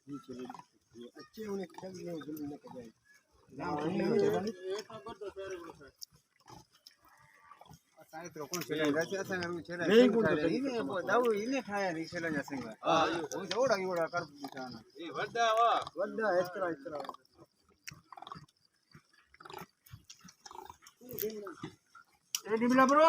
अच्छे उन्हें खेल नहीं जल्दी न कर સાહેબ તો કોણ છે રચે છે ને છે નહીં કોણ છે ઈને દાવ ઈને ખાયા ની છે લજા સંગ હા હું જોડા યોડા કર પૂછાના એ વડા એતરા એ ડીમલા બરો